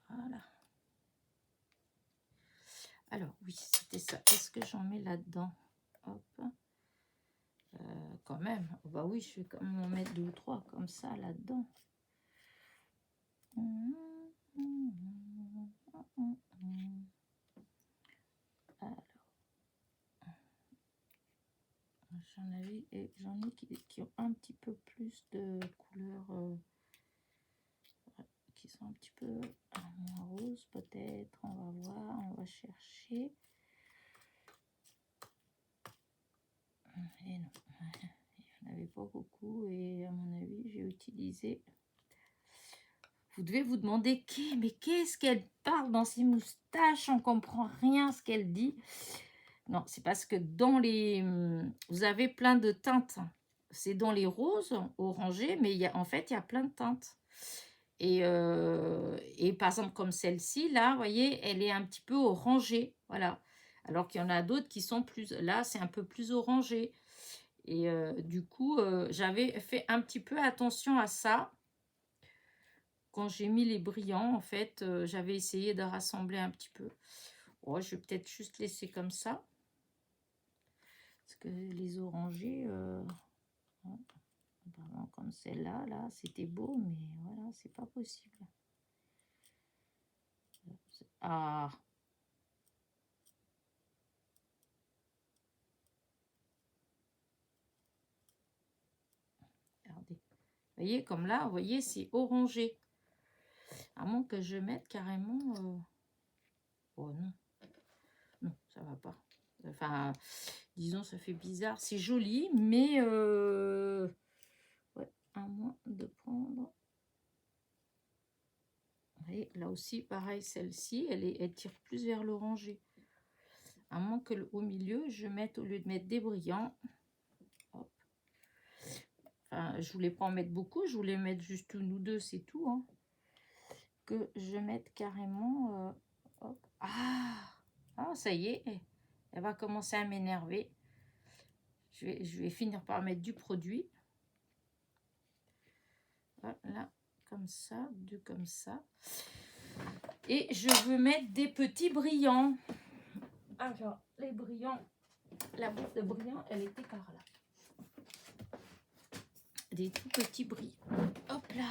Voilà. Alors, oui, c'était ça. Est-ce que j'en mets là-dedans? Hop. Quand même. Oh, bah oui, je vais quand même en mettre 2 ou 3 comme ça là-dedans. Alors, j'en ai qui ont un petit peu plus de couleurs, qui sont un petit peu moins roses peut-être. On va voir, on va chercher. Et non, il n'y en avait pas beaucoup et à mon avis, j'ai utilisé... Vous devez vous demander, mais qu'est-ce qu'elle parle dans ses moustaches? On comprend rien ce qu'elle dit. Non, c'est parce que dans les... Vous avez plein de teintes. C'est dans les roses, orangés, mais en fait, il y a plein de teintes. Et par exemple, comme celle-ci, là, vous voyez, elle est un petit peu orangée. Voilà. Alors qu'il y en a d'autres qui sont plus... Là, c'est un peu plus orangé. Et du coup, j'avais fait un petit peu attention à ça. Quand j'ai mis les brillants, en fait, j'avais essayé de rassembler un petit peu. Oh, je vais peut-être juste laisser comme ça. Parce que les orangés, comme celle-là, là, c'était beau, mais voilà, c'est pas possible. Ah! Regardez. Vous voyez, comme là, vous voyez, c'est orangé. À moins que je mette carrément... Oh non. Non, ça va pas. Enfin, disons, ça fait bizarre. C'est joli, mais... Ouais, à moins de prendre... Et là aussi, pareil, celle-ci, elle tire plus vers l'orangé. À moins que au milieu, je mette, au lieu de mettre des brillants... Hop. Enfin, je voulais pas en mettre beaucoup, je voulais mettre juste une ou deux, c'est tout. Hein. Que je mette carrément... hop. Ah, ça y est, elle va commencer à m'énerver. Je vais finir par mettre du produit. Voilà, comme ça, deux comme ça. Et je veux mettre des petits brillants. Alors, les brillants, la boîte de brillants, elle était par là. Des tout petits brillants. Hop là.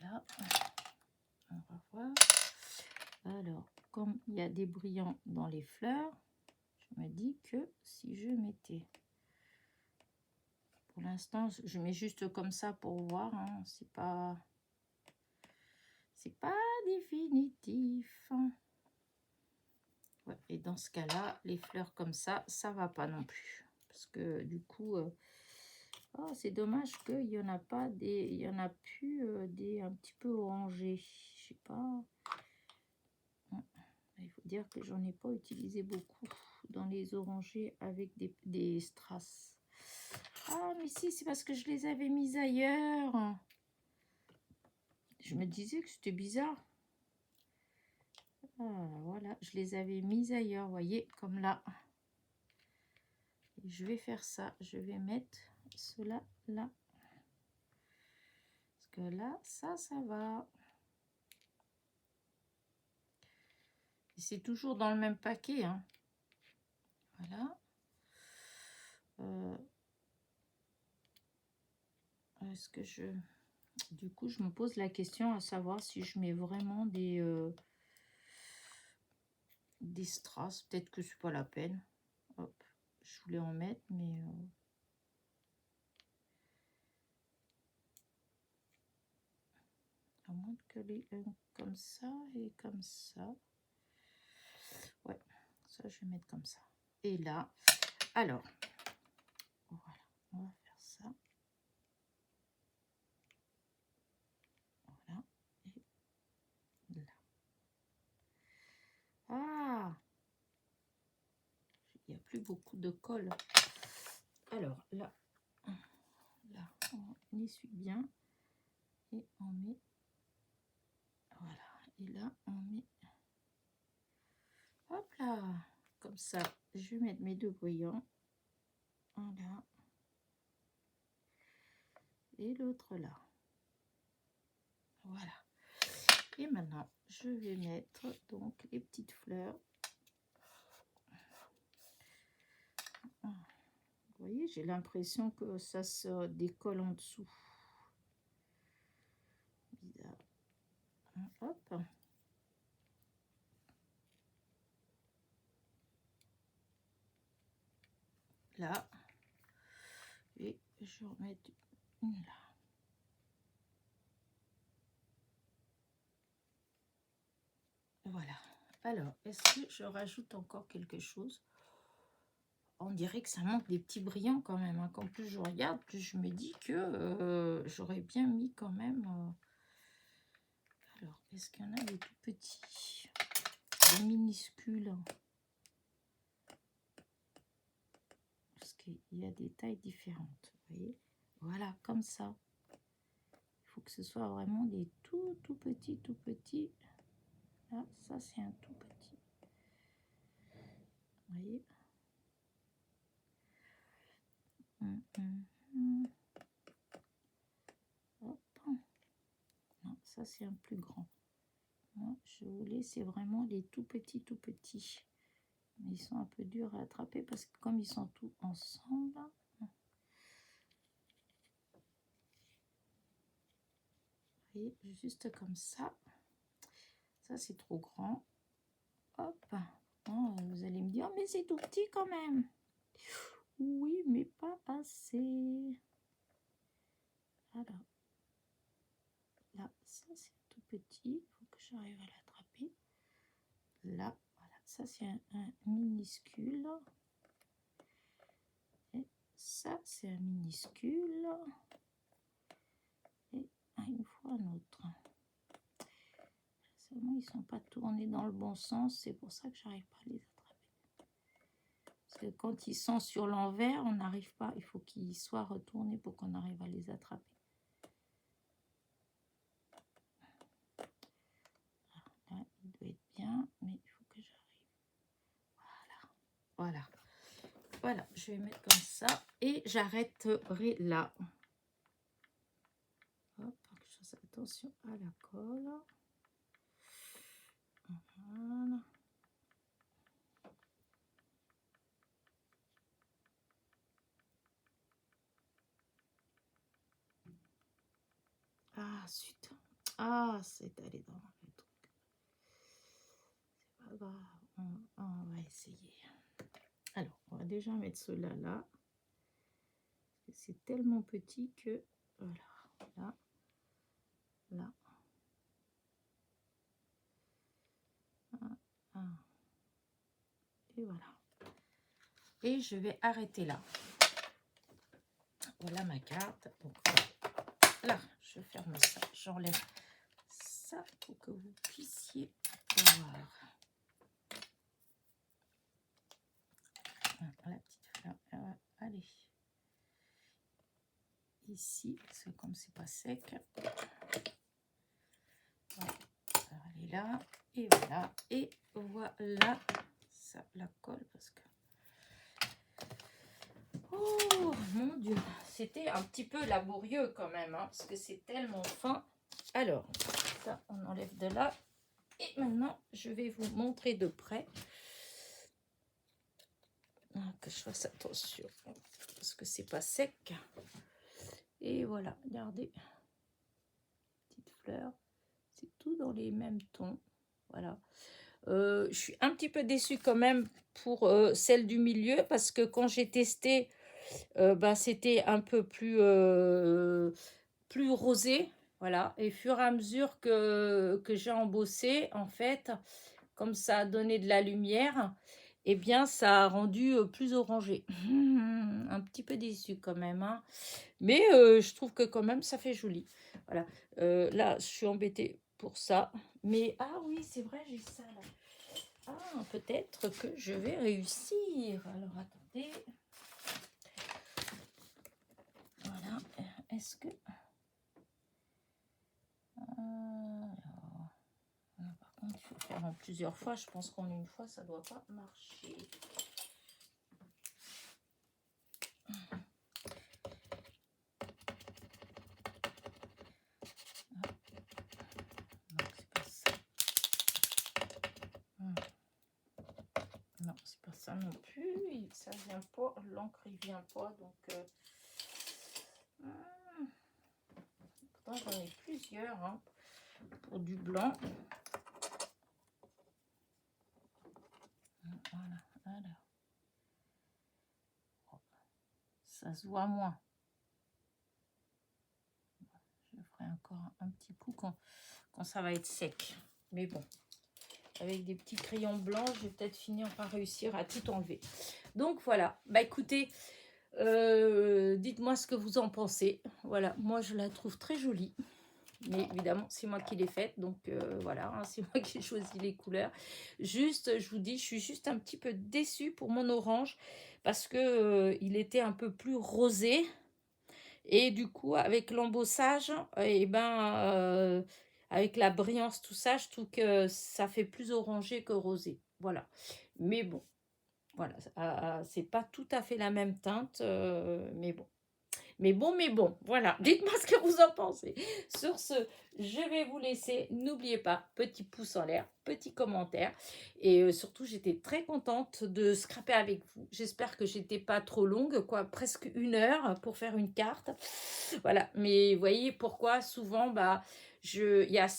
Là, on va voir. Alors, comme il y a des brillants dans les fleurs, je me dis que si je mettais... Pour l'instant, je mets juste comme ça pour voir. Hein. C'est pas définitif. Ouais, et dans ce cas-là, les fleurs comme ça va pas non plus. Parce que du coup, oh, c'est dommage qu'il y en a pas des, il y en a plus des un petit peu orangés. Je sais pas. Il faut dire que j'en ai pas utilisé beaucoup dans les orangés avec des strass. Ah, mais si, c'est parce que je les avais mis ailleurs. Je me disais que c'était bizarre. Ah, voilà, je les avais mis ailleurs, vous voyez, comme là. Et je vais faire ça. Je vais mettre cela là. Parce que là, ça va. C'est toujours dans le même paquet. Hein. Voilà. Est-ce que je... Du coup, je me pose la question à savoir si je mets vraiment des strass. Peut-être que c'est pas la peine. Hop. Je voulais en mettre, mais... à moins que les comme ça et comme ça. Ouais, ça, je vais mettre comme ça. Et là, Alors, voilà, on va faire ça. Voilà. Et là. Ah, il n'y a plus beaucoup de colle. Alors, là, on essuie bien. Et on met... Voilà. Et là, on met... Hop là. Comme ça, je vais mettre mes 2 brillants. Un là. Et l'autre là. Voilà. Et maintenant, je vais mettre donc les petites fleurs. Vous voyez, j'ai l'impression que ça se décolle en dessous. Bizarre. Hop. Là. Et je remets une là. Voilà. Alors, est-ce que je rajoute encore quelque chose? On dirait que ça manque des petits brillants quand même. Hein. Quand plus je regarde, plus je me dis que j'aurais bien mis quand même... Alors, est-ce qu'il y en a des tout petits? Des minuscules? Parce qu'il y a des tailles différentes. Vous voyez? Voilà, comme ça. Il faut que ce soit vraiment des tout petits, tout petits. Là, ça c'est un tout petit. Vous voyez? Hop. Non, ça c'est un plus grand. Moi, je voulais, c'est vraiment les tout petits, tout petits. Mais ils sont un peu durs à attraper parce que comme ils sont tous ensemble. Vous voyez, juste comme ça. Ça c'est trop grand. Hop. Oh, vous allez me dire, mais c'est tout petit quand même. Oui, mais pas assez. Alors, là, ça c'est tout petit. Il faut que j'arrive à l'attraper. Là, voilà, ça c'est un minuscule. Et ça c'est un minuscule. Et une fois un autre. Seulement, ils ne sont pas tournés dans le bon sens. C'est pour ça que j'arrive pas à les attraper. Parce que quand ils sont sur l'envers, on n'arrive pas. Il faut qu'ils soient retournés pour qu'on arrive à les attraper. Là, il doit être bien, mais il faut que j'arrive. Voilà. Voilà. Voilà, je vais mettre comme ça. Et j'arrêterai là. Hop, je fasse attention à la colle. Voilà. Ah, zut. Ah, c'est allé dans le truc. C'est pas grave. On va essayer. Alors, on va déjà mettre cela là. C'est tellement petit que... Voilà. Là. Là. Et voilà. Et je vais arrêter là. Voilà ma carte. Donc là, je ferme ça. J'enlève ça pour que vous puissiez voir. La petite fleur. Allez. Ici, parce que comme c'est pas sec. Voilà. Alors, elle est là. Et voilà. Et voilà. Ça la colle parce que... Oh mon Dieu, c'était un petit peu laborieux quand même, hein, parce que c'est tellement fin. Alors, ça, on enlève de là. Et maintenant, je vais vous montrer de près. Que je fasse attention, parce que c'est pas sec. Et voilà, regardez. Petite fleur. C'est tout dans les mêmes tons. Voilà. Je suis un petit peu déçue quand même pour celle du milieu, parce que quand j'ai testé... c'était un peu plus rosé, voilà, et au fur et à mesure que j'ai embossé, en fait, comme ça a donné de la lumière, eh bien, ça a rendu plus orangé. Un petit peu déçu quand même, hein. Mais je trouve que quand même, ça fait joli. Voilà. Là, je suis embêtée pour ça. Mais, ah oui, c'est vrai, j'ai ça là. Ah, peut-être que je vais réussir. Alors, attendez. Voilà. Est-ce que... par contre, il faut faire en plusieurs fois. Je pense qu'en une fois, ça ne doit pas marcher. Non, c'est pas ça non plus. Ça vient pas. L'encre, il vient pas. Donc, pourtant, j'en ai plusieurs hein, pour du blanc. Voilà. Alors. Ça se voit moins. Je ferai encore un petit coup quand ça va être sec. Mais bon, avec des petits crayons blancs, je vais peut-être finir par réussir à tout enlever. Donc voilà, bah écoutez, dites-moi ce que vous en pensez. Voilà, moi je la trouve très jolie. Mais évidemment, c'est moi qui l'ai faite. Donc voilà, hein, c'est moi qui ai choisi les couleurs. Juste, je vous dis, je suis juste un petit peu déçue pour mon orange. Parce que il était un peu plus rosé. Et du coup, avec l'embossage, et avec la brillance, tout ça, je trouve que ça fait plus orangé que rosé. Voilà. Mais bon, voilà, c'est pas tout à fait la même teinte, mais bon. Mais bon, voilà. Dites-moi ce que vous en pensez. Sur ce, je vais vous laisser. N'oubliez pas, petit pouce en l'air, petit commentaire. Et surtout, j'étais très contente de scraper avec vous. J'espère que j'étais pas trop longue, quoi, presque 1 heure pour faire une carte. Voilà. Mais vous voyez pourquoi souvent, il y a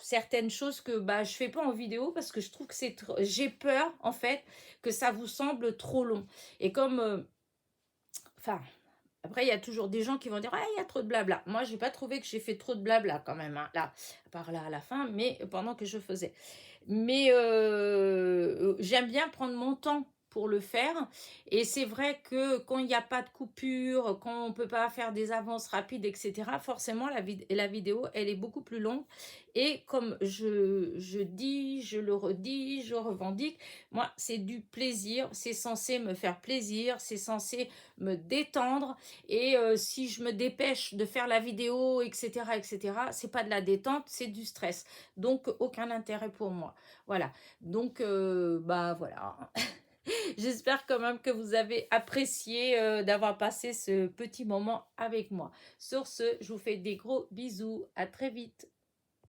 certaines choses que je fais pas en vidéo parce que je trouve que j'ai peur en fait que ça vous semble trop long. Et comme après, il y a toujours des gens qui vont dire « Ah, il y a trop de blabla ». Moi, je n'ai pas trouvé que j'ai fait trop de blabla quand même, hein, là, à part là à la fin, mais pendant que je faisais. Mais j'aime bien prendre mon temps pour le faire. Et c'est vrai que quand il n'y a pas de coupure, quand on ne peut pas faire des avances rapides, etc., forcément, la vidéo, elle est beaucoup plus longue. Et comme je dis, je le redis, je revendique, moi, c'est du plaisir. C'est censé me faire plaisir. C'est censé me détendre. Et si je me dépêche de faire la vidéo, etc., c'est pas de la détente, c'est du stress. Donc, aucun intérêt pour moi. Voilà. Donc, voilà. J'espère quand même que vous avez apprécié d'avoir passé ce petit moment avec moi. Sur ce, je vous fais des gros bisous. À très vite.